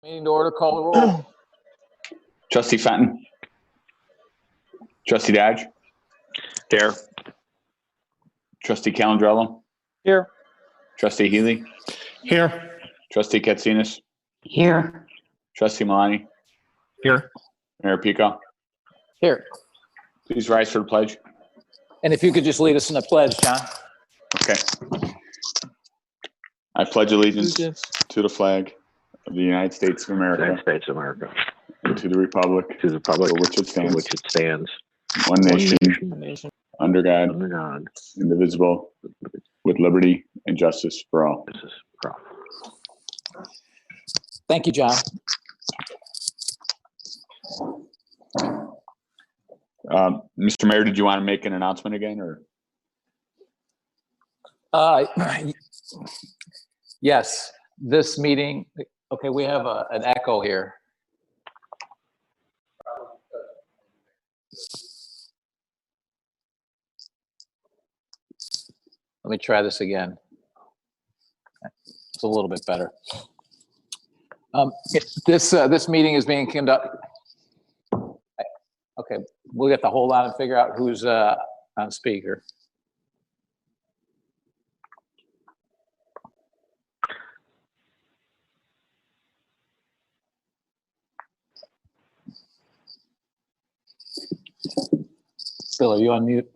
Meeting to order, call the roll. Trustee Fenton. Trustee Dodge. Here. Trustee Calandrello. Here. Trustee Healy. Here. Trustee Katsinas. Here. Trustee Malani. Here. Mayor Pico. Here. Please rise for the pledge. And if you could just lead us in the pledge, John. Okay. I pledge allegiance to the flag of the United States of America, United States of America. and to the republic To the republic for which it for which stands, it stands, one nation, under God, under God. indivisible, with liberty and justice for all. This is Prof. Thank you, John. Mr. Mayor, did you want to make an announcement again, or? Yes, this meeting, okay, we have an echo here. Let me try this again. It's a little bit better. This meeting is being conducted. Okay, we'll get to hold on and figure out who's on speaker. Bill, are you on mute?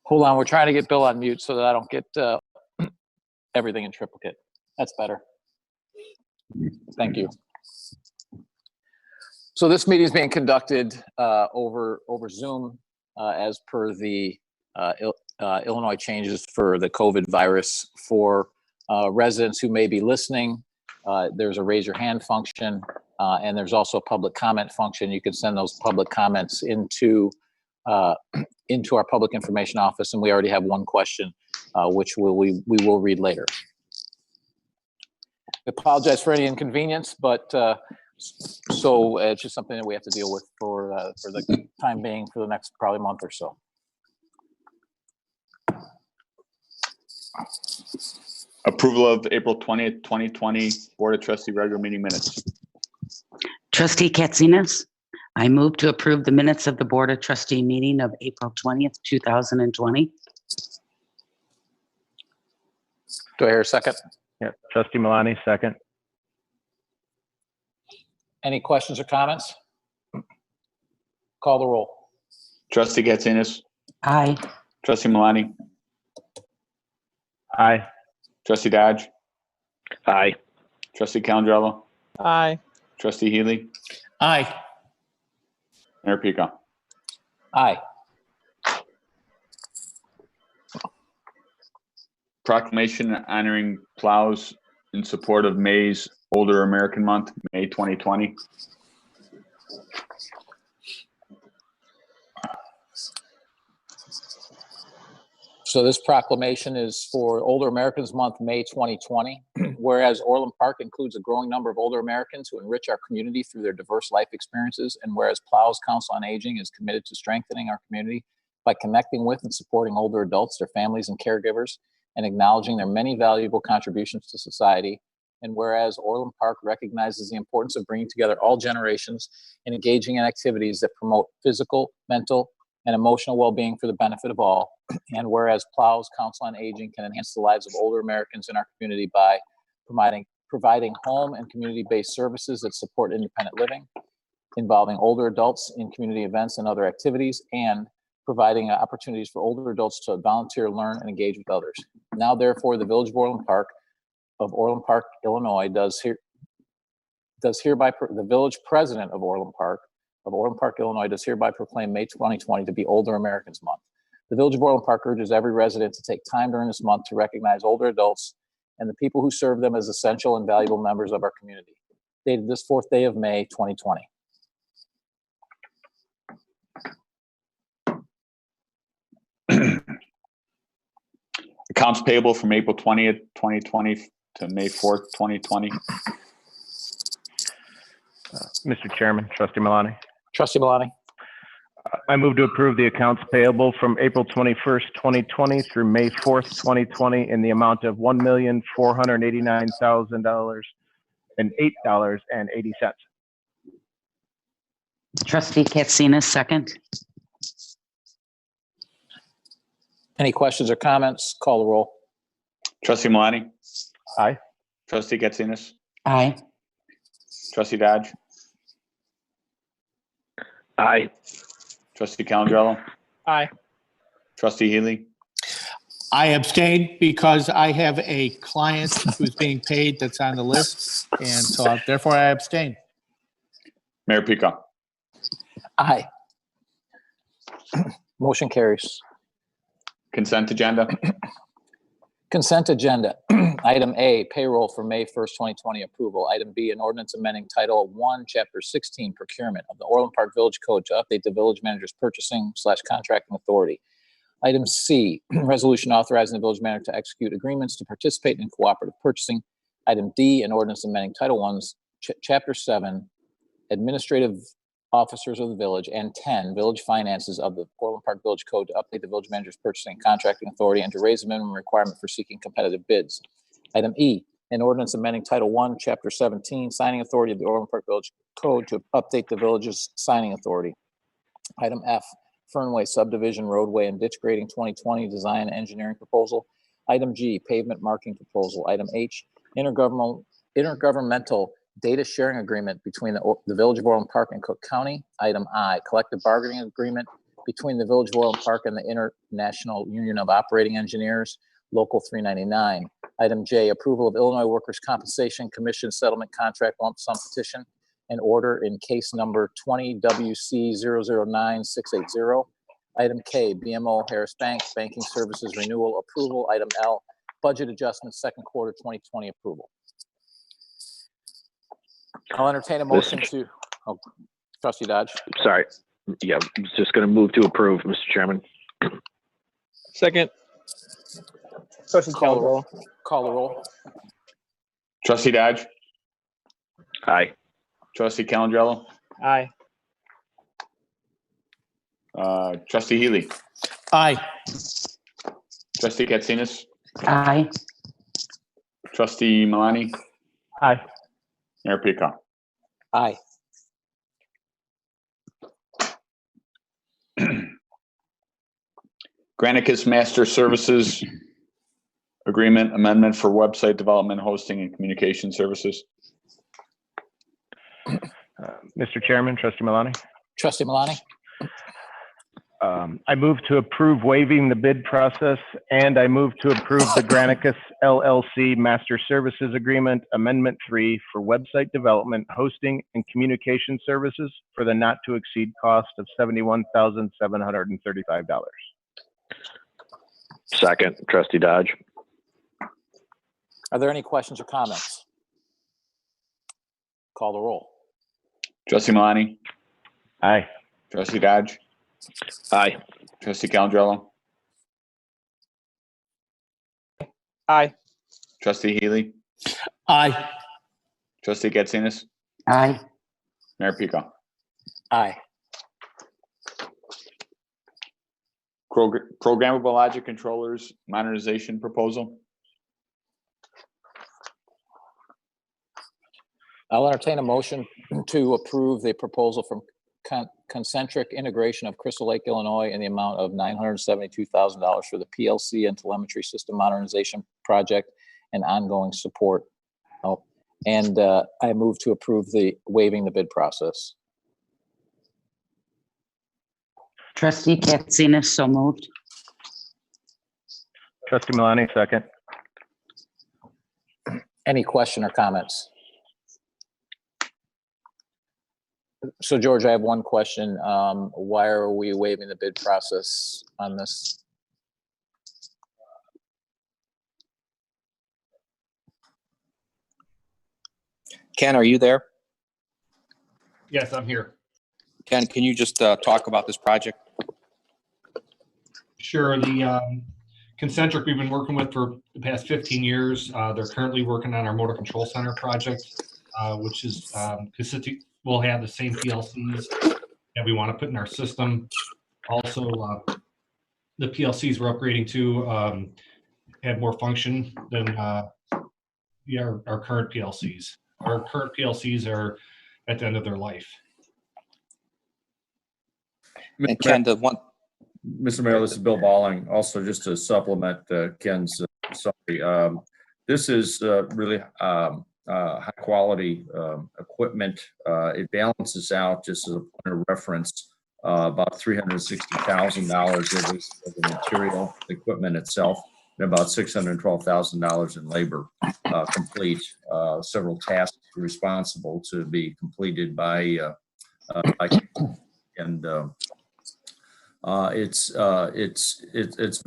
Hold on, we're trying to get Bill on mute so that I don't get everything in triplicate. That's better. Thank you. So this meeting is being conducted over Zoom as per the Illinois changes for the COVID virus. For residents who may be listening, there's a raise your hand function, and there's also a public comment function. You can send those public comments into our public information office, and we already have one question, which we will read later. I apologize for any inconvenience, but so it's just something that we have to deal with for the time being for the next probably month or so. Approval of April 20th, 2020 Board of Trustee regular meeting minutes. Trustee Katsinas, I move to approve the minutes of the Board of Trustee meeting of April 20th, 2020. Do I hear a second? Yeah, Trustee Malani, second. Any questions or comments? Call the roll. Trustee Katsinas. Aye. Trustee Malani. Aye. Trustee Dodge. Aye. Trustee Calandrello. Aye. Trustee Healy. Aye. Mayor Pico. Aye. Proclamation honoring plows in support of May's Older American Month, May 2020. So this proclamation is for Older Americans Month, May 2020. Whereas Orland Park includes a growing number of older Americans who enrich our community through their diverse life experiences, and whereas Plows Council on Aging is committed to strengthening our community by connecting with and supporting older adults, their families, and caregivers, and acknowledging their many valuable contributions to society. And whereas Orland Park recognizes the importance of bringing together all generations and engaging in activities that promote physical, mental, and emotional well-being for the benefit of all. And whereas Plows Council on Aging can enhance the lives of older Americans in our community by providing home and community-based services that support independent living, involving older adults in community events and other activities, and providing opportunities for older adults to volunteer, learn, and engage with others. Now, therefore, the Village of Orland Park, Illinois, the village president of Orland Park, Illinois, does hereby proclaim May 2020 to be Older Americans Month. The Village of Orland Park urges every resident to take time during this month to recognize older adults and the people who serve them as essential and valuable members of our community. Dated this 4th day of May, 2020. Accounts payable from April 20th, 2020 to May 4th, 2020. Mr. Chairman, Trustee Malani. Trustee Malani. I move to approve the accounts payable from April 21st, 2020 through May 4th, 2020 in the amount of $1,489,000 and $8.80. Trustee Katsina, second. Any questions or comments? Call the roll. Trustee Malani? Aye. Trustee Katsinas? Aye. Trustee Dodge? Aye. Trustee Calandrello? Aye. Trustee Healy? I abstain because I have a client who's being paid that's on the list, and so therefore I abstain. Mayor Pico? Aye. Motion carries. Consent agenda? Consent agenda. Item A, payroll for May 1st, 2020 approval. Item B, an ordinance amending Title 1, Chapter 16, procurement of the Orland Park Village Code to update the village manager's purchasing/contracting authority. Item C, resolution authorizing the village manager to execute agreements to participate in cooperative purchasing. Item D, an ordinance amending Title 1's Chapter 7, administrative officers of the village, and 10, village finances of the Orland Park Village Code to update the village manager's purchasing and contracting authority and to raise the minimum requirement for seeking competitive bids. Item E, an ordinance amending Title 1, Chapter 17, signing authority of the Orland Park Village Code to update the village's signing authority. Item F, Fernway subdivision roadway and ditch grading 2020 design and engineering proposal. Item G, pavement marking proposal. Item H, intergovernmental data sharing agreement between the Village of Orland Park and Cook County. Item I, collective bargaining agreement between the Village of Orland Park and the International Union of Operating Engineers, Local 399. Item J, approval of Illinois Workers' Compensation Commission settlement contract lump sum petition and order in case number 20 WC 009680. Item K, BMO Harris Bank Banking Services renewal approval. Item L, budget adjustment second quarter 2020 approval. I'll entertain a motion to, Trustee Dodge. Sorry. Yeah, I was just going to move to approve, Mr. Chairman. Second. Trustee Calandrello. Call the roll. Trustee Dodge? Aye. Trustee Calandrello? Aye. Trustee Healy? Aye. Trustee Katsinas? Aye. Trustee Malani? Aye. Mayor Pico? Aye. Granicus Master Services Agreement Amendment for Website Development, Hosting, and Communication Services. Mr. Chairman, Trustee Malani. Trustee Malani. I move to approve waiving the bid process, and I move to approve the Granicus LLC Master Services Agreement Amendment 3 for website development, hosting, and communication services for the not-to-exceed cost of $71,735. Second, Trustee Dodge. Are there any questions or comments? Call the roll. Trustee Malani? Aye. Trustee Dodge? Aye. Trustee Calandrello? Aye. Trustee Healy? Aye. Trustee Katsinas? Aye. Mayor Pico? Aye. Programmable Logic Controllers Modernization Proposal. I'll entertain a motion to approve the proposal from Concentric Integration of Crystal Lake, Illinois, in the amount of $972,000 for the PLC and telemetry system modernization project and ongoing support. I move to approve the waiving the bid process. Trustee Katsina, so moved. Trustee Malani, second. Any question or comments? So George, I have one question. Why are we waiving the bid process on this? Ken, are you there? Yes, I'm here. Ken, can you just talk about this project? Sure. The Concentric we've been working with for the past 15 years. They're currently working on our motor control center project, which is will have the same PLCs that we want to put in our system. Also, the PLCs we're upgrading to have more function than our current PLCs. Our current PLCs are at the end of their life. And Ken, the one, Mr. Mayor, this is Bill Balling. Also, just to supplement Ken's summary, this is really high quality equipment. It balances out, just as a point of reference, about $360,000 of the material equipment itself, and about $612,000 in labor complete. Several tasks responsible to be completed by and it's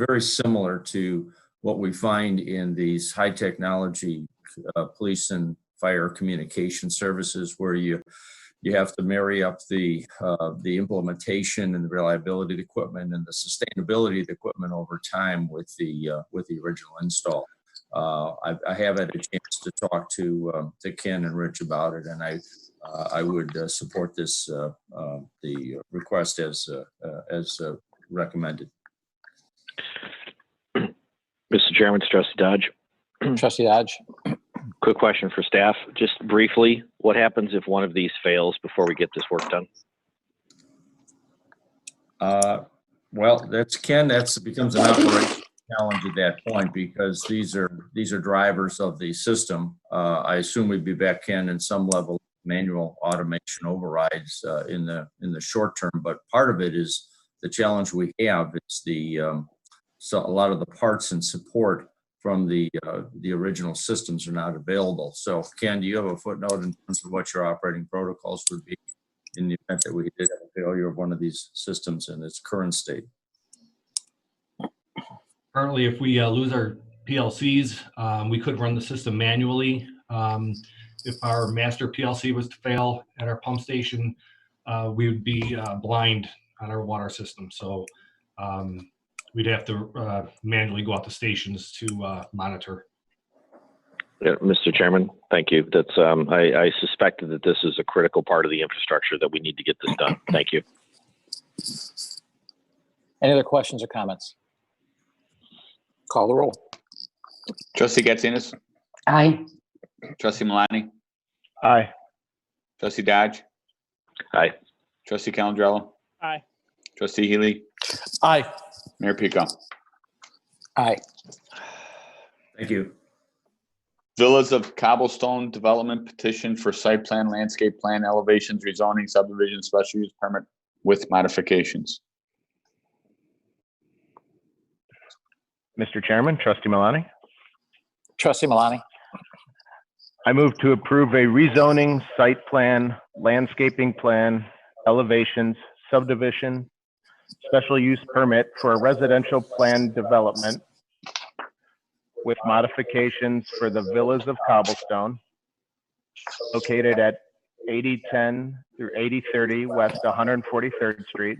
very similar to what we find in these high technology police and fire communication services, where you have to marry up the implementation and the reliability of the equipment and the sustainability of the equipment over time with the original install. I have had a chance to talk to Ken and Rich about it, and I would support this the request as recommended. Mr. Chairman, it's Trustee Dodge. Trustee Dodge. Quick question for staff. Just briefly, what happens if one of these fails before we get this work done? Well, that becomes an operational challenge at that point, because these are drivers of the system. I assume we'd be back in some level of manual automation overrides in the short term, but part of it is the challenge we have is so a lot of the parts and support from the original systems are not available. So Ken, do you have a footnote in terms of what your operating protocols would be in the event that we did have a failure of one of these systems in its current state? Currently, if we lose our PLCs, we could run the system manually. If our master PLC was to fail at our pump station, we would be blind on our water system. So we'd have to manually go out to stations to monitor. Yeah, Mr. Chairman, thank you. That's I suspected that this is a critical part of the infrastructure that we need to get this done. Thank you. Any other questions or comments? Call the roll. Trustee Katsinas, Aye. Trustee Malani, Aye. Trustee Dodge, Aye. Trustee Calandrello, Aye. Trustee Healy, Aye. Mayor Pico. Aye. Thank you. Villas of Cobblestone Development petition for site plan, landscape plan, elevations, rezoning, subdivision, special use permit with modifications. Mr. Chairman, Trustee Malani. Trustee Malani. I move to approve a rezoning, site plan, landscaping plan, elevations, subdivision, special use permit for a residential plan development with modifications for the Villas of Cobblestone, located at 8010 through 8030 West 143rd Street,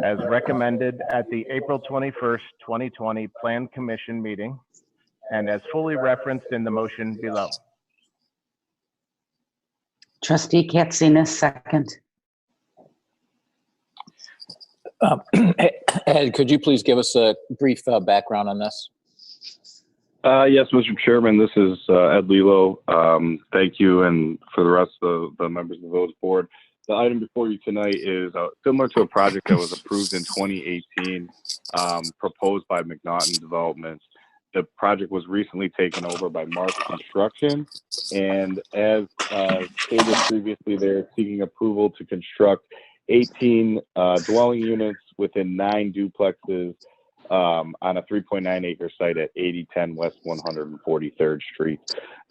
as recommended at the April 21st, 2020 Plan Commission meeting, and as fully referenced in the motion below. Trustee Katsinas, second. Ed, could you please give us a brief background on this? Yes, Mr. Chairman, this is Ed Lilo. Thank you, and for the rest of the members of the village board. The item before you tonight is similar to a project that was approved in 2018, proposed by McNaughton Developments. The project was recently taken over by Mark Construction, and as stated previously, they're seeking approval to construct 18 dwelling units within 9 duplexes on a 3.9 acre site at 8010 West 143rd Street.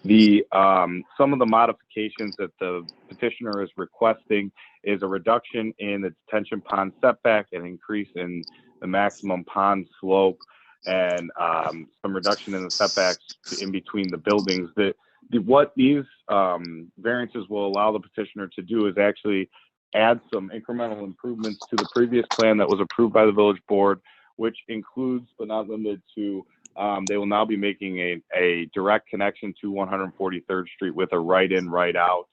Some of the modifications that the petitioner is requesting is a reduction in the detention pond setback, an increase in the maximum pond slope, and some reduction in the setbacks in between the buildings. What these variances will allow the petitioner to do is actually add some incremental improvements to the previous plan that was approved by the village board, which includes but not limited to they will now be making a direct connection to 143rd Street with a right in, right out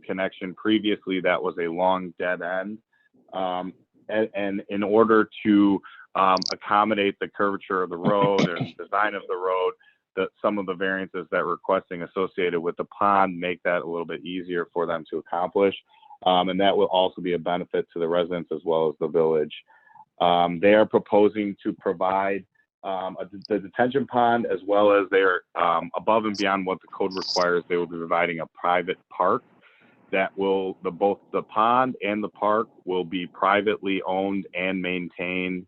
connection. Previously, that was a long dead end. And in order to accommodate the curvature of the road and design of the road, some of the variances that we're requesting associated with the pond make that a little bit easier for them to accomplish. And that will also be a benefit to the residents as well as the village. They are proposing to provide the detention pond, as well as they're above and beyond what the code requires. They will be providing a private park that will, both the pond and the park will be privately owned and maintained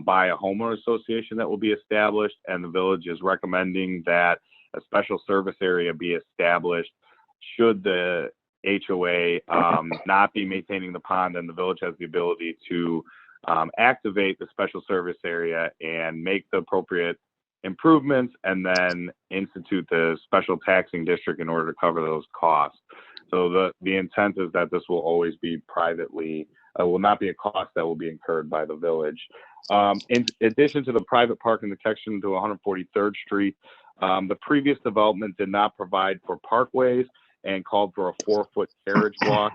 by a homeowner association that will be established. And the village is recommending that a special service area be established should the HOA not be maintaining the pond, and the village has the ability to activate the special service area and make the appropriate improvements, and then institute the special taxing district in order to cover those costs. So the intent is that this will always be privately, will not be a cost that will be incurred by the village. In addition to the private parking connection to 143rd Street, the previous development did not provide for parkways and called for a 4-foot carriage walk.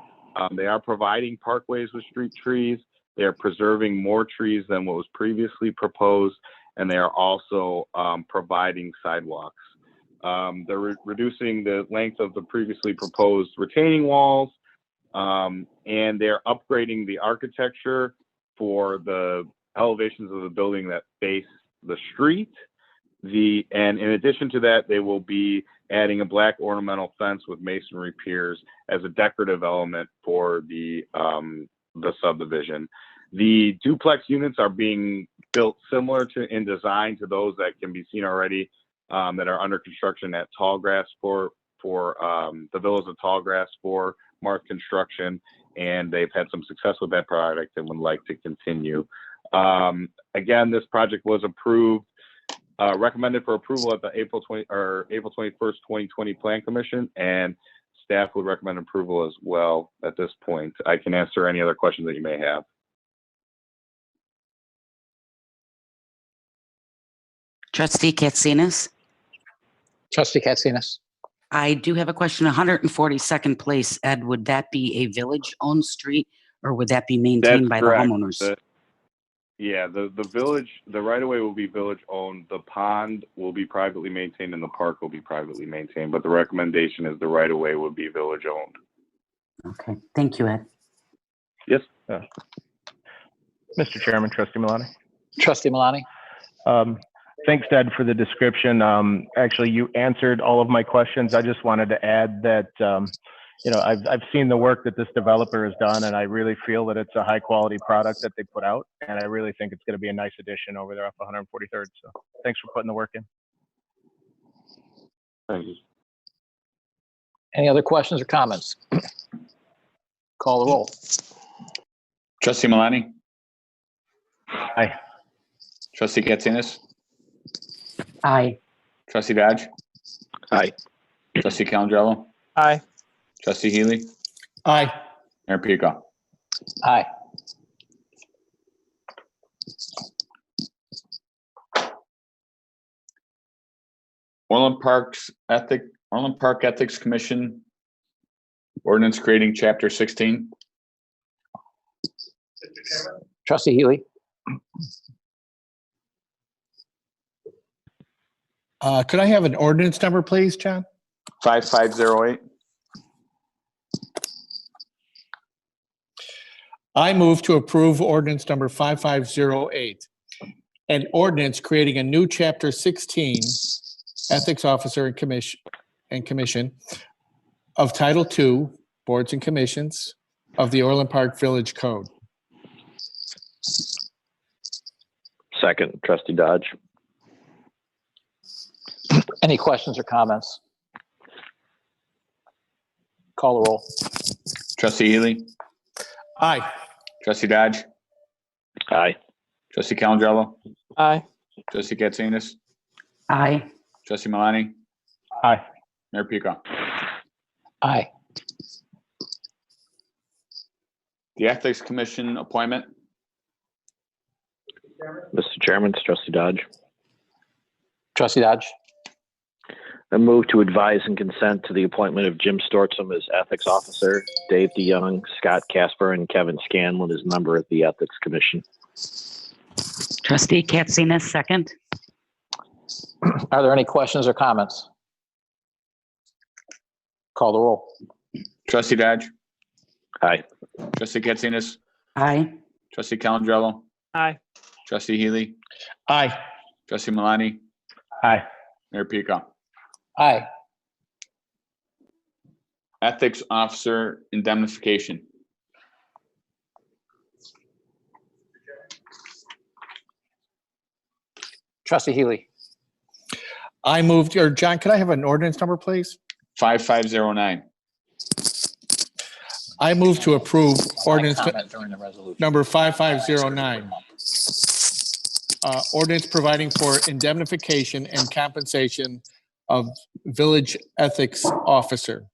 They are providing parkways with street trees. They are preserving more trees than what was previously proposed, and they are also providing sidewalks. They're reducing the length of the previously proposed retaining walls, and they're upgrading the architecture for the elevations of the building that face the street. And in addition to that, they will be adding a black ornamental fence with masonry piers as a decorative element for the subdivision. The duplex units are being built similar in design to those that can be seen already that are under construction at Tallgrass for the Villas of Tallgrass for Marth Construction, and they've had some success with that project and would like to continue. Again, this project was approved, recommended for approval at the April 21st, 2020 Plan Commission, and staff would recommend approval as well at this point. I can answer any other questions that you may have. Trustee Katsinas? Trustee Katsinas. I do have a question. 142nd Place, Ed, would that be a village-owned street, or would that be maintained by the homeowners? Yeah, the village, the right-of-way will be village-owned. The pond will be privately maintained, and the park will be privately maintained. But the recommendation is the right-of-way would be village-owned. Okay, thank you, Ed. Yes. Mr. Chairman, Trustee Milani. Trustee Milani. Thanks, Ed, for the description. Actually, you answered all of my questions. I just wanted to add that, I've seen the work that this developer has done, and I really feel that it's a high-quality product that they put out, and I really think it's going to be a nice addition over there off 143rd. So thanks for putting the work in. Thank you. Any other questions or comments? Call the roll. Trustee Milani. Aye. Trustee Katsinas. Aye. Trustee Dodge. Aye. Trustee Calandrello. Aye. Trustee Healy. Aye. Mayor Pico. Aye. Orland Park Ethics Commission ordinance creating Chapter 16. Trustee Healy. Could I have an ordinance number, please, John? 5508. I move to approve ordinance number 5508, an ordinance creating a new Chapter 16, Ethics Officer and Commission of Title II, Boards and Commissions of the Orland Park Village Code. Second, Trustee Dodge. Any questions or comments? Call the roll. Trustee Healy. Aye. Trustee Dodge. Aye. Trustee Calandrello. Aye. Trustee Katsinas. Aye. Trustee Milani. Aye. Mayor Pico. Aye. The Ethics Commission appointment. Mr. Chairman, it's Trustee Dodge. Trustee Dodge. I move to advise and consent to the appointment of Jim Stortzum as Ethics Officer, Dave DeYoung, Scott Casper, and Kevin Scanlon as member of the Ethics Commission. Trustee Katsinas, second. Are there any questions or comments? Call the roll. Trustee Dodge, Aye. trustee Katsinas, Aye. trustee Calandrello, Aye. trustee Healy, Aye. trustee Malani, Aye. Mayor Pico. Aye. Ethics Officer Indemnification. Trustee Healy. I moved, or John, could I have an ordinance number, please? 5509. I move to approve ordinance Comment during the resolution. number 5509. Ordinance providing for indemnification and compensation of village ethics officer.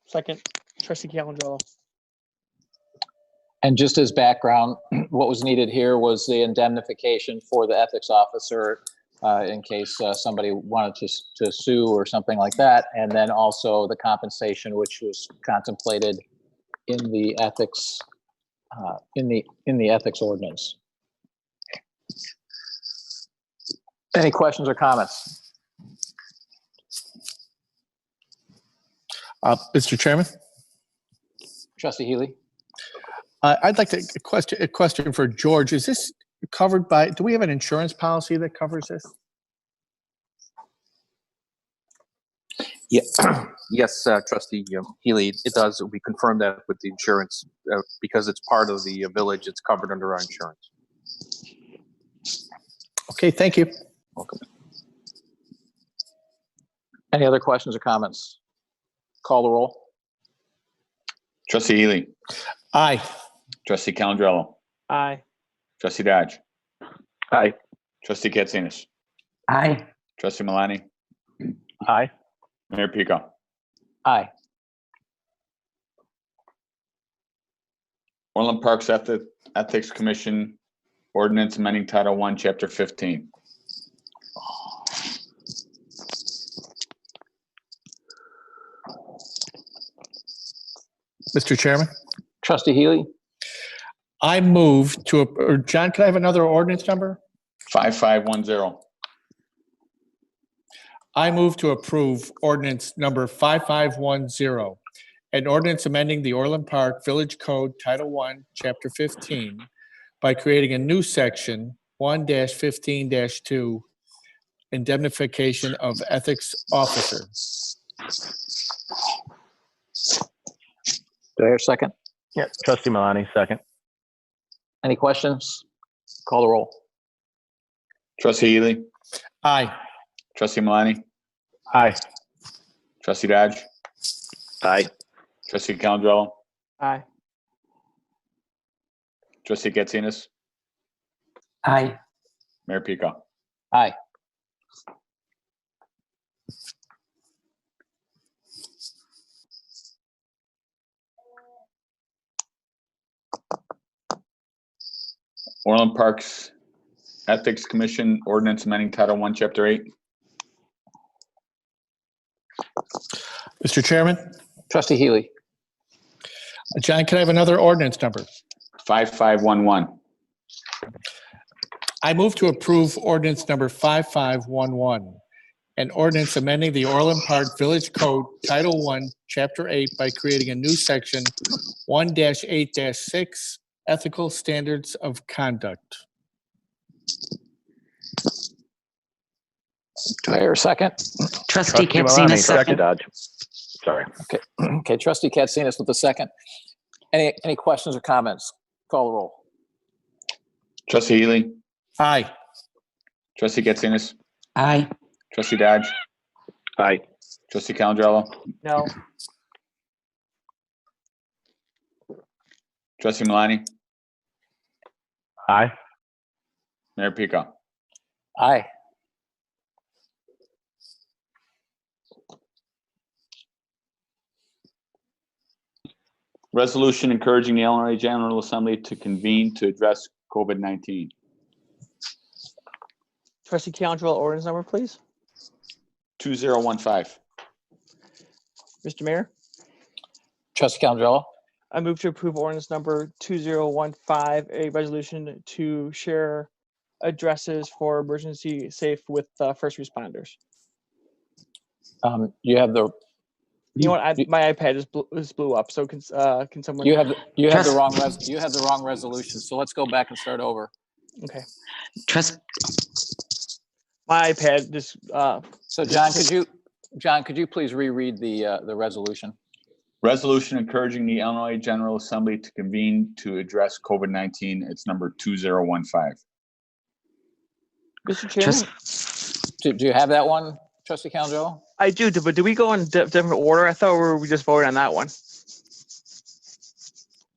Second, trustee Calandrello. And just as background, what was needed here was the indemnification for the ethics officer in case somebody wanted to sue or something like that. And then also the compensation, which was contemplated in the ethics in the ethics ordinance. Any questions or comments? Mr. Chairman, Trustee Healy? I'd like to a question for George. Is this covered by, do we have an insurance policy that covers this? Yeah. Yes, trustee Healy, it does. We confirmed that with the insurance because it's part of the village. It's covered under our insurance. Okay, thank you. Welcome. Any other questions or comments? Call the roll. Trustee Healy, Aye. trustee Calandrello, Aye. trustee Dodge, Aye. trustee Katsinas, Aye. trustee Malani, Aye. Mayor Pico. Aye. Orland Parks Ethics Commission Ordinance amending Title I, Chapter 15. Mr. Chairman, Trustee Healy? I move to, or John, can I have another ordinance number? 5510. I move to approve ordinance number 5510, an ordinance amending the Orland Park Village Code Title I, Chapter 15 by creating a new section 1-15-2, indemnification of ethics officer. Do I hear a second? Yeah. Trustee Malani, second. Any questions? Call the roll. Trustee Healy, Aye. trustee Malani, Aye. trustee Dodge, Aye. trustee Calandrello, Aye. trustee Katsinas, Aye. Mayor Pico. Aye. Orland Parks Ethics Commission Ordinance amending Title I, Chapter 8. Mr. Chairman, Trustee Healy? John, can I have another ordinance number? 5511. I move to approve ordinance number 5511, an ordinance amending the Orland Park Village Code Title I, Chapter 8 by creating a new section 1-8-6, ethical standards of conduct. Do I hear a second? Trustee Trustee Katsinas, Malani, second. Dodge. Sorry. Okay, okay, trustee Katsinas with the second. Any questions or comments? Call the roll. Trustee Healy, Aye. trustee Katsinas, Aye. trustee Dodge, Aye. trustee Calandrello, No. trustee Malani, Aye. Mayor Pico. Aye. Resolution encouraging the Illinois General Assembly to convene to address COVID-19. Trustee Calendro, ordinance number, please. 2015. Mr. Mayor, Trustee Calendro, I move to approve ordinance number 2015, a resolution to share addresses for emergency safe with first responders. you have the, You know what? My iPad just blew up. So can someone? you have the Trust- wrong resolution. So let's go back and start over. Okay. Trust, My iPad just. So John, could you please reread the resolution? Resolution encouraging the Illinois General Assembly to convene to address COVID-19. It's number 2015. Mr. Chairman, Do you have that one, Trustee Calendro? I do, but do we go in different order? I thought we just voted on that one.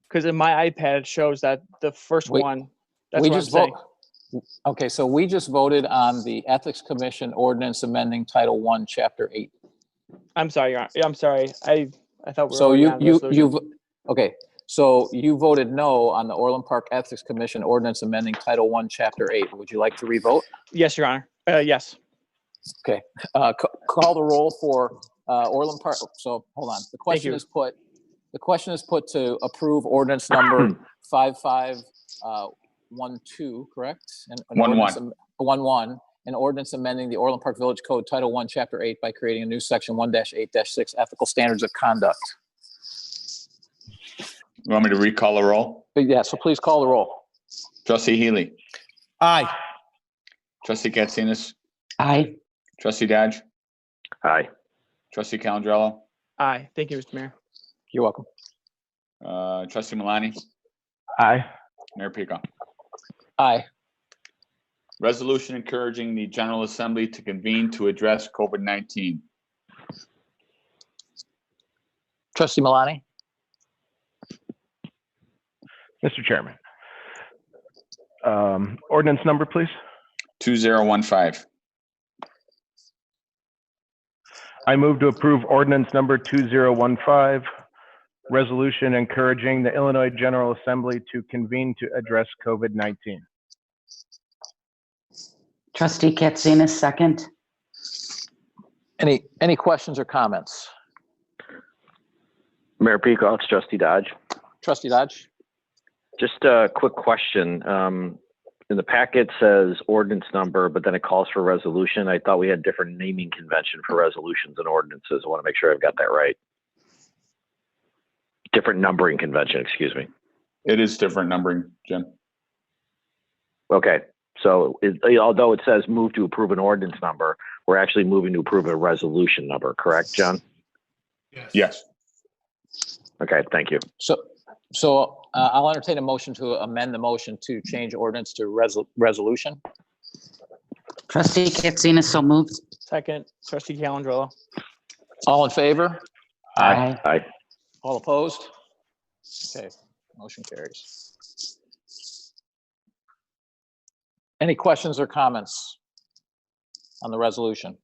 Because in my iPad it shows that the first one. That's we what just I'm saying. Okay, so we just voted on the Ethics Commission ordinance amending Title I, Chapter 8. I'm sorry. I'm sorry. I thought we were So already on the resolution. okay, so you voted no on the Orland Park Ethics Commission ordinance amending Title I, Chapter 8. Would you like to revote? Yes, Your Honor. Yes. Okay, call the roll for Orland Park. So hold on. The question is put to approve ordinance number 5512, correct? And 11, an ordinance amending the Orland Park Village Code Title I, Chapter 8 by creating a new section 1-8-6 ethical standards of conduct. You want me to recall the roll? Yeah, so please call the roll. Trustee Healy, Aye. Trustee Katsinas, aye. Trustee Dodge, Aye. Trustee Calendrello, Aye. Thank you, Mr. Mayor. You're welcome. Trustee Malani, Aye. Mayor Pico. Aye. Resolution encouraging the General Assembly to convene to address COVID-19. Trustee Malani? Mr. Chairman. Ordinance number, please. 2015. I move to approve ordinance number 2015, resolution encouraging the Illinois General Assembly to convene to address COVID-19. Trustee Katsinas, second. Any questions or comments? Mayor Peacock, Trustee Dodge. Trustee Dodge? Just a quick question. In the packet says ordinance number, but then it calls for resolution. I thought we had different naming convention for resolutions and ordinances. I want to make sure I've got that right. Different numbering convention, excuse me. It is different numbering, Jim. Okay. So although it says move to approve an ordinance number, we're actually moving to approve a resolution number, correct, John? Yes. Okay, thank you. So I'll entertain a motion to amend the motion to change ordinance to resolution. Trustee Katsinas, so moved. Second, Trustee Calendro. All in favor? Aye. Aye. All opposed? Okay, motion carries. Any questions or comments on the resolution?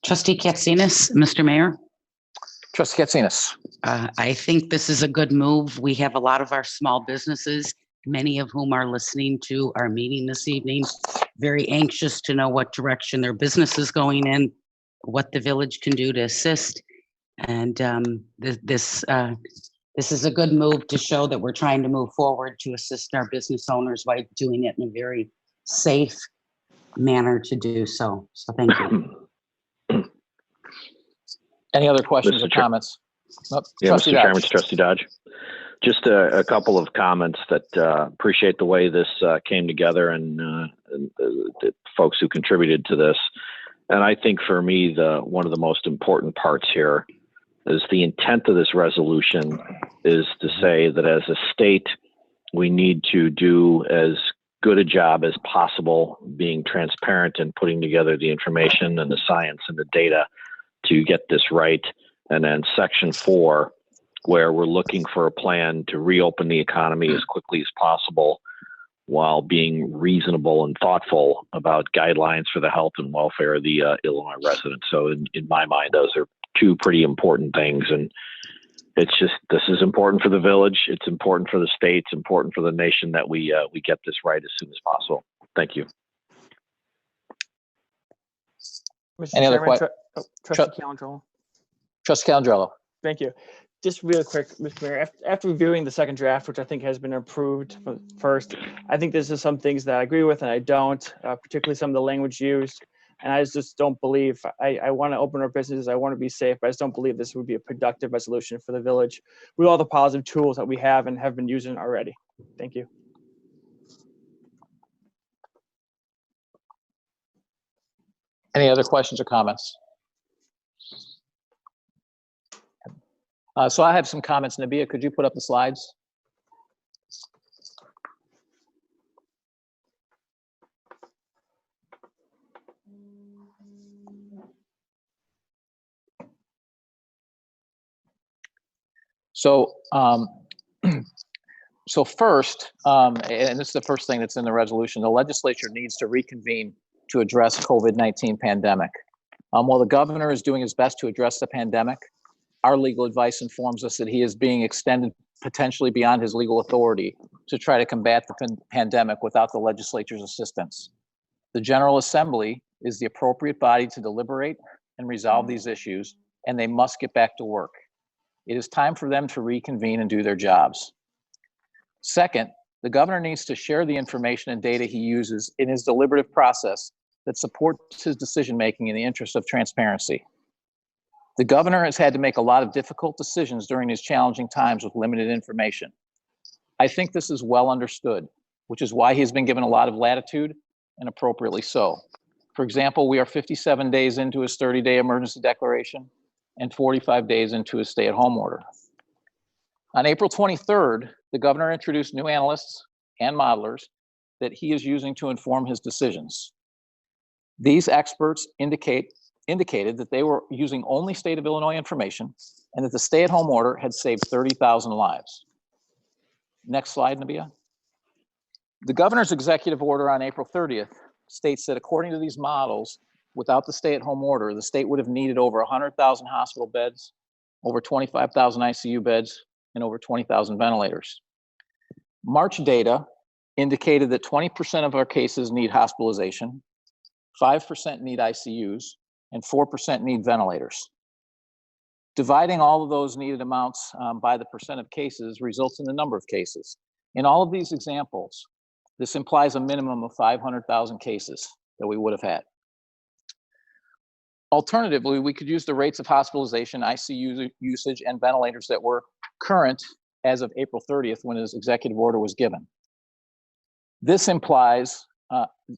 Trustee Katsinas, Mr. Mayor. Trustee Katsinas? I think this is a good move. We have a lot of our small businesses, many of whom are listening to our meeting this evening, very anxious to know what direction their business is going in, what the village can do to assist. And this is a good move to show that we're trying to move forward to assist our business owners by doing it in a very safe manner to do so. So thank you. Any other questions or comments? Yeah, Trustee Mr. Chairman, Dodge. it's Trustee Dodge. Just a couple of comments that appreciate the way this came together and the folks who contributed to this. And I think for me, one of the most important parts here is the intent of this resolution is to say that as a state, we need to do as good a job as possible being transparent and putting together the information and the science and the data to get this right. And then section 4, where we're looking for a plan to reopen the economy as quickly as possible while being reasonable and thoughtful about guidelines for the health and welfare of the Illinois residents. So in my mind, those are two pretty important things. And it's just, this is important for the village. It's important for the state. It's important for the nation that we get this right as soon as possible. Thank you. Mr. Any other Chairman, Trustee Tru- Calendro. Trustee Calandrello? Thank you. Just real quick, Mr. Mayor, after reviewing the second draft, which I think has been approved first, I think this is some things that I agree with and I don't, particularly some of the language used. And I just don't believe, I want to open our businesses, I want to be safe, but I just don't believe this would be a productive resolution for the village with all the positive tools that we have and have been using already. Thank you. Any other questions or comments? So I have some comments. Nabia, could you put up the slides? So, so first, and this is the first thing that's in the resolution, the legislature needs to reconvene to address COVID-19 pandemic. While the governor is doing his best to address the pandemic, our legal advice informs us that he is being extended potentially beyond his legal authority to try to combat the pandemic without the legislature's assistance. The General Assembly is the appropriate body to deliberate and resolve these issues, and they must get back to work. It is time for them to reconvene and do their jobs. Second, the governor needs to share the information and data he uses in his deliberative process that supports his decision-making in the interest of transparency. The governor has had to make a lot of difficult decisions during these challenging times with limited information. I think this is well understood, which is why he has been given a lot of latitude, and appropriately so. For example, we are 57 days into his 30-day emergency declaration and 45 days into his stay-at-home order. On April 23rd, the governor introduced new analysts and modelers that he is using to inform his decisions. These experts indicated that they were using only state of Illinois information and that the stay-at-home order had saved 30,000 lives. Next slide, Nabia. The governor's executive order on April 30th states that according to these models, without the stay-at-home order, the state would have needed over 100,000 hospital beds, over 25,000 ICU beds, and over 20,000 ventilators. March data indicated that 20% of our cases need hospitalization, 5% need ICUs, and 4% need ventilators. Dividing all of those needed amounts by the percent of cases results in the number of cases. In all of these examples, this implies a minimum of 500,000 cases that we would have had. Alternatively, we could use the rates of hospitalization, ICU usage, and ventilators that were current as of April 30th when his executive order was given. This implies,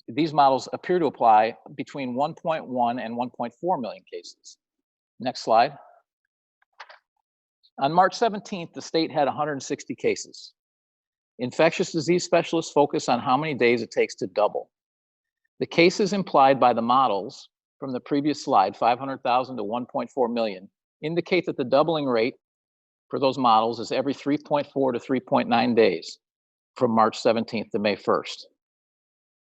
these models appear to apply between 1.1 and 1.4 million cases. Next slide. On March 17th, the state had 160 cases. Infectious disease specialists focus on how many days it takes to double. The cases implied by the models from the previous slide, 500,000 to 1.4 million, indicate that the doubling rate for those models is every 3.4 to 3.9 days from March 17th to May 1st.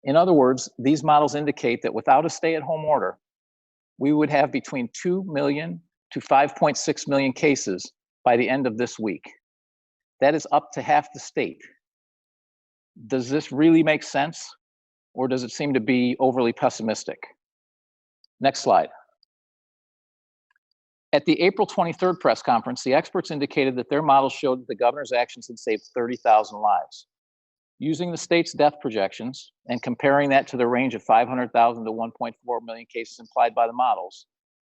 In other words, these models indicate that without a stay-at-home order, we would have between 2 million to 5.6 million cases by the end of this week. That is up to half the state. Does this really make sense, or does it seem to be overly pessimistic? Next slide. At the April 23rd press conference, the experts indicated that their models showed that the governor's actions had saved 30,000 lives. Using the state's death projections and comparing that to the range of 500,000 to 1.4 million cases implied by the models,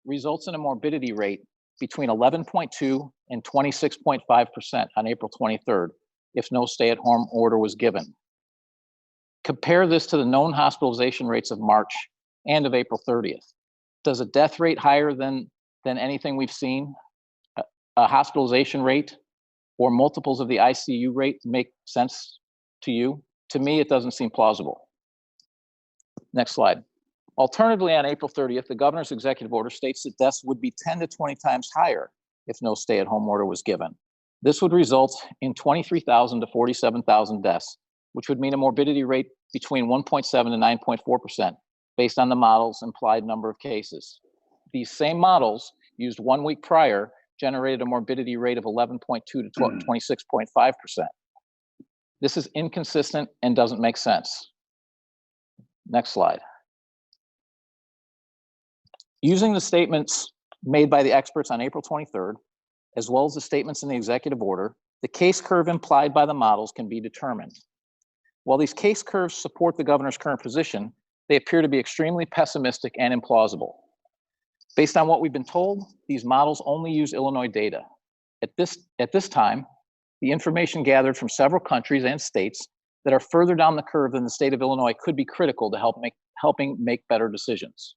results in a morbidity rate between 11.2 and 26.5% on April 23rd, if no stay-at-home order was given. Compare this to the known hospitalization rates of March and of April 30th. Does a death rate higher than anything we've seen, a hospitalization rate, or multiples of the ICU rate make sense to you? To me, it doesn't seem plausible. Next slide. Alternatively, on April 30th, the governor's executive order states that deaths would be 10 to 20 times higher if no stay-at-home order was given. This would result in 23,000 to 47,000 deaths, which would mean a morbidity rate between 1.7 to 9.4% based on the model's implied number of cases. These same models used 1 week prior generated a morbidity rate of 11.2 to 26.5%. This is inconsistent and doesn't make sense. Next slide. Using the statements made by the experts on April 23rd, as well as the statements in the executive order, the case curve implied by the models can be determined. While these case curves support the governor's current position, they appear to be extremely pessimistic and implausible. Based on what we've been told, these models only use Illinois data. At this time, the information gathered from several countries and states that are further down the curve than the state of Illinois could be critical to helping make better decisions.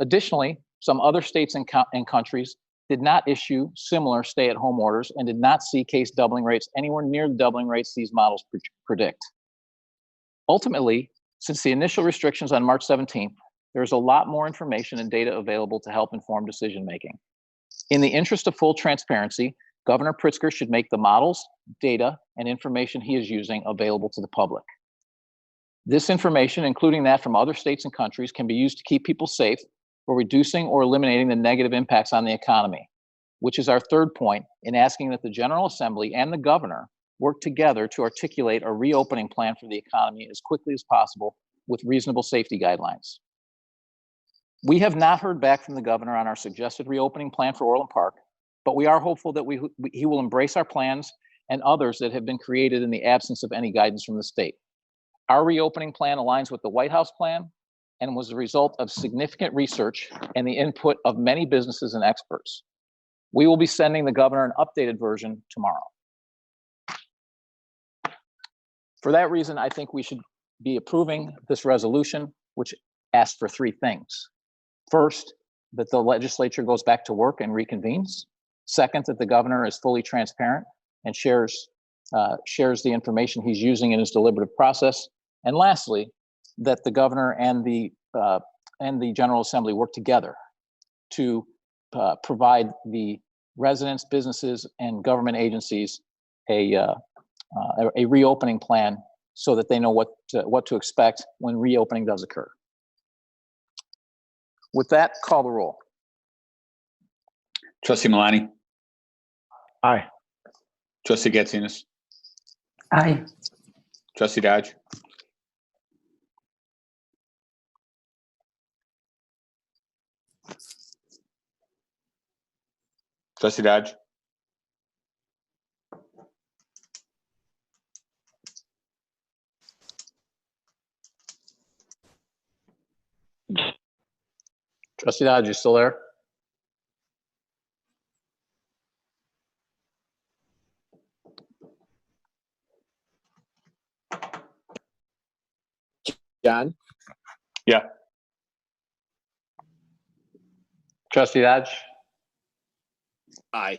Additionally, some other states and countries did not issue similar stay-at-home orders and did not see case doubling rates anywhere near the doubling rates these models predict. Ultimately, since the initial restrictions on March 17th, there's a lot more information and data available to help inform decision-making. In the interest of full transparency, Governor Pritzker should make the models, data, and information he is using available to the public. This information, including that from other states and countries, can be used to keep people safe or reducing or eliminating the negative impacts on the economy, which is our third point in asking that the General Assembly and the governor work together to articulate a reopening plan for the economy as quickly as possible with reasonable safety guidelines. We have not heard back from the governor on our suggested reopening plan for Orland Park, but we are hopeful that he will embrace our plans and others that have been created in the absence of any guidance from the state. Our reopening plan aligns with the White House plan and was the result of significant research and the input of many businesses and experts. We will be sending the governor an updated version tomorrow. For that reason, I think we should be approving this resolution, which asks for three things. First, that the legislature goes back to work and reconvenes. Second, that the governor is fully transparent and shares the information he's using in his deliberative process. And lastly, that the governor and the General Assembly work together to provide the residents, businesses, and government agencies a reopening plan so that they know what to expect when reopening does occur. With that, call the roll. Trustee Malani. Aye. Trustee Gatsinas. Aye. Trustee Dodge. Trustee Dodge. Trustee Dodge, you still there? John? Yeah. Trustee Dodge? Aye.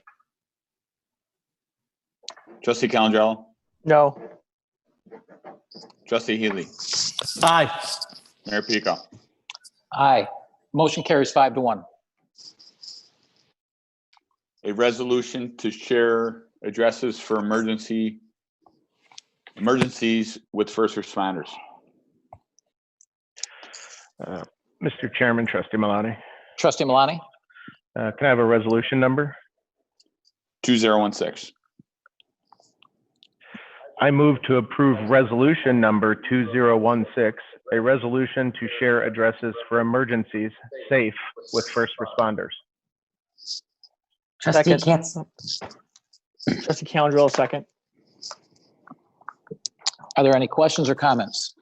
Trustee Calandrello. No. Trustee Healy. Aye. Mayor Pico. Aye. Motion carries 5-1. A resolution to share addresses for emergencies with first responders. Mr. Chairman, Trustee Malani, Trustee Malani? can I have a resolution number? 2016. I move to approve resolution number 2016, a resolution to share addresses for emergencies safe with first responders. Trustee Second. Katz, Trustee Calandrello, second. Are there any questions or comments?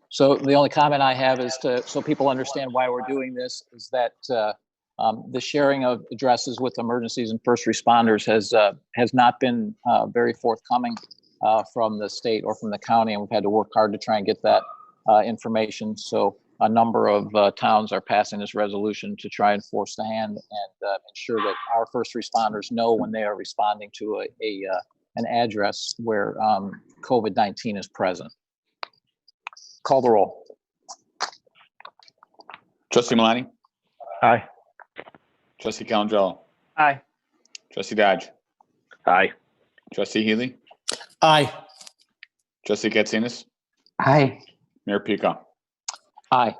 So the only comment I have is so people understand why we're doing this is that the sharing of addresses with emergencies and first responders has not been very forthcoming from the state or from the county, and we've had to work hard to try and get that information. So a number of towns are passing this resolution to try and force the hand and ensure that our first responders know when they are responding to an address where COVID-19 is present. Call the roll. Trustee Malani. Aye. Trustee Calandrello. Aye. Trustee Dodge. Aye. Trustee Healy. Aye. Trustee Katsinas. aye. Mayor Pico. Aye.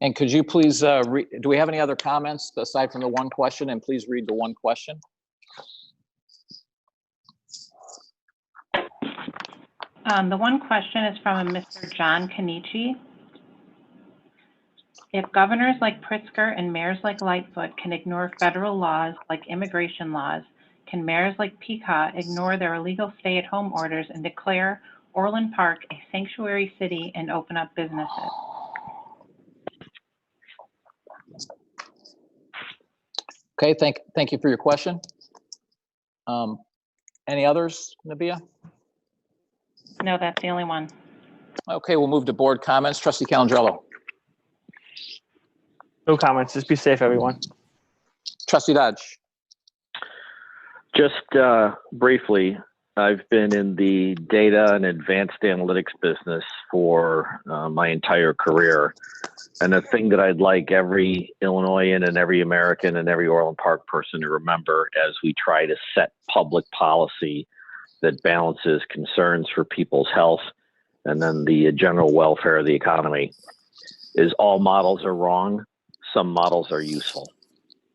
And could you please, do we have any other comments aside from the one question? And please read the one question. The one question is from a Mr. John Kenichi. If governors like Pritzker and mayors like Lightfoot can ignore federal laws like immigration laws, can mayors like Peacock ignore their illegal stay-at-home orders and declare Orland Park a sanctuary city and open up businesses? Okay, thank you for your question. Any others, Nabia? No, that's the only one. Okay, we'll move to board comments. Trustee Calandrello. No comments. Just be safe, everyone. Trustee Dodge. Just briefly, I've been in the data and advanced analytics business for my entire career. And the thing that I'd like every Illinoisan and every American and every Orland Park person to remember as we try to set public policy that balances concerns for people's health and then the general welfare of the economy is all models are wrong. Some models are useful.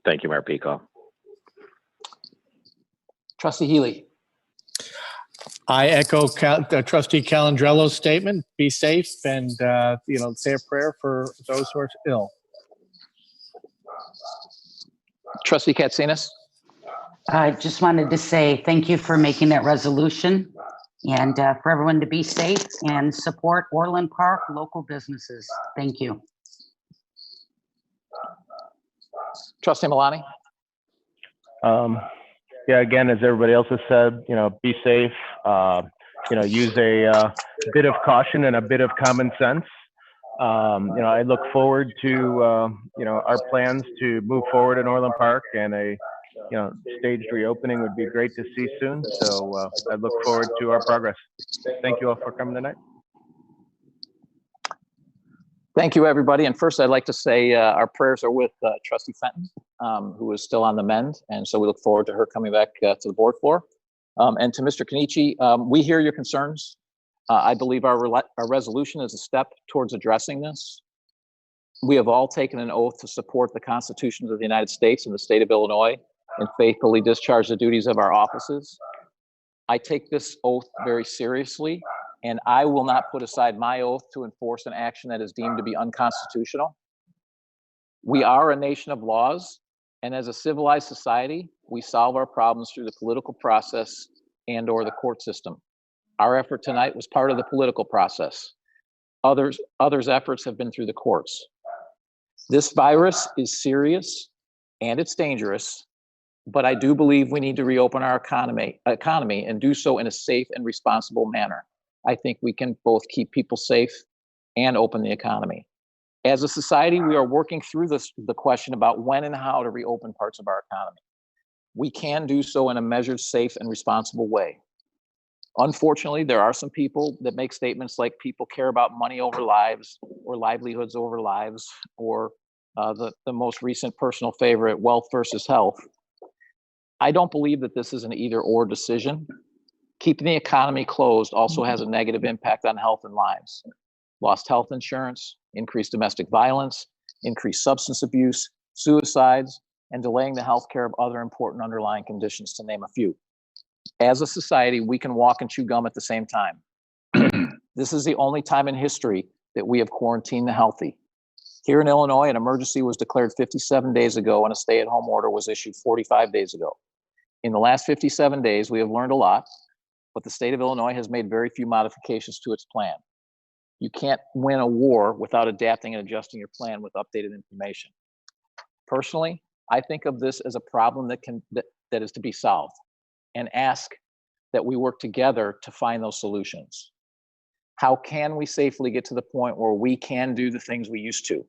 Thank you, Mayor Pico. Trustee Healy. I echo Trustee Calandrello's statement. Be safe and, say a prayer for those who are ill. Trustee Katsinas. I just wanted to say thank you for making that resolution and for everyone to be safe and support Orland Park local businesses. Thank you. Trustee Malani. Yeah, again, as everybody else has said, be safe, use a bit of caution and a bit of common sense. I look forward to, our plans to move forward in Orland Park, and a, staged reopening would be great to see soon. So I look forward to our progress. Thank you all for coming tonight. Thank you, everybody. And first, I'd like to say our prayers are with Trustee Fenton, who is still on the mend. And so we look forward to her coming back to the board floor. And to Mr. Kenichi, we hear your concerns. I believe our resolution is a step towards addressing this. We have all taken an oath to support the constitutions of the United States and the state of Illinois and faithfully discharge the duties of our offices. I take this oath very seriously, and I will not put aside my oath to enforce an action that is deemed to be unconstitutional. We are a nation of laws, and as a civilized society, we solve our problems through the political process and/or the court system. Our effort tonight was part of the political process. Others' efforts have been through the courts. This virus is serious and it's dangerous, but I do believe we need to reopen our economy and do so in a safe and responsible manner. I think we can both keep people safe and open the economy. As a society, we are working through the question about when and how to reopen parts of our economy. We can do so in a measured, safe, and responsible way. Unfortunately, there are some people that make statements like people care about money over lives or livelihoods over lives, or the most recent personal favorite, wealth versus health. I don't believe that this is an either-or decision. Keeping the economy closed also has a negative impact on health and lives. Lost health insurance, increased domestic violence, increased substance abuse, suicides, and delaying the health care of other important underlying conditions, to name a few. As a society, we can walk and chew gum at the same time. This is the only time in history that we have quarantined the healthy. Here in Illinois, an emergency was declared 57 days ago and a stay-at-home order was issued 45 days ago. In the last 57 days, we have learned a lot, but the state of Illinois has made very few modifications to its plan. You can't win a war without adapting and adjusting your plan with updated information. Personally, I think of this as a problem that is to be solved, and ask that we work together to find those solutions. How can we safely get to the point where we can do the things we used to?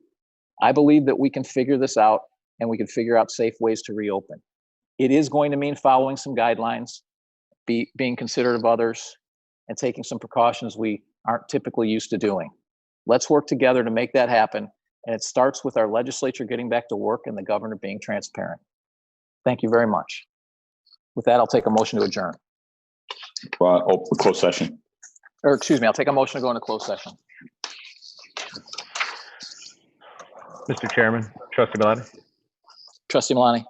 I believe that we can figure this out, and we can figure out safe ways to reopen. It is going to mean following some guidelines, being considerate of others, and taking some precautions we aren't typically used to doing. Let's work together to make that happen, and it starts with our legislature getting back to work and the governor being transparent. Thank you very much. With that, I'll take a motion to adjourn. Closed session. Or excuse me, I'll take a motion to go into closed session. Mr. Chairman, Trustee Bellotti. Trustee Malani.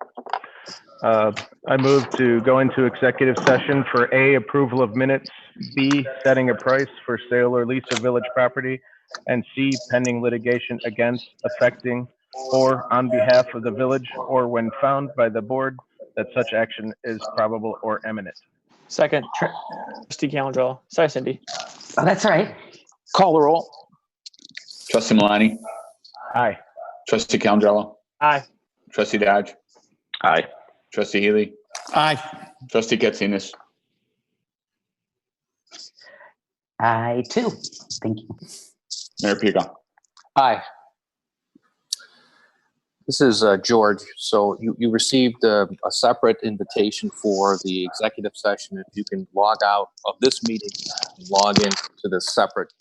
I move to go into executive session for A, approval of minutes, B, setting a price for sale or lease of village property, and C, pending litigation against, affecting, or on behalf of the village, or when found by the board that such action is probable or imminent. Second, trustee Calandrella. Sorry, Cindy. Oh, that's all right. Call the roll. Trustee Malani, Aye. trustee Calandrella, Aye. trustee Dodge, Aye. trustee Healy, Aye. trustee Katsinas, I too. Thank you. Mayor Pica. Aye. This is George. So you received a separate invitation for the executive session. If you can log out of this meeting and log in to the separate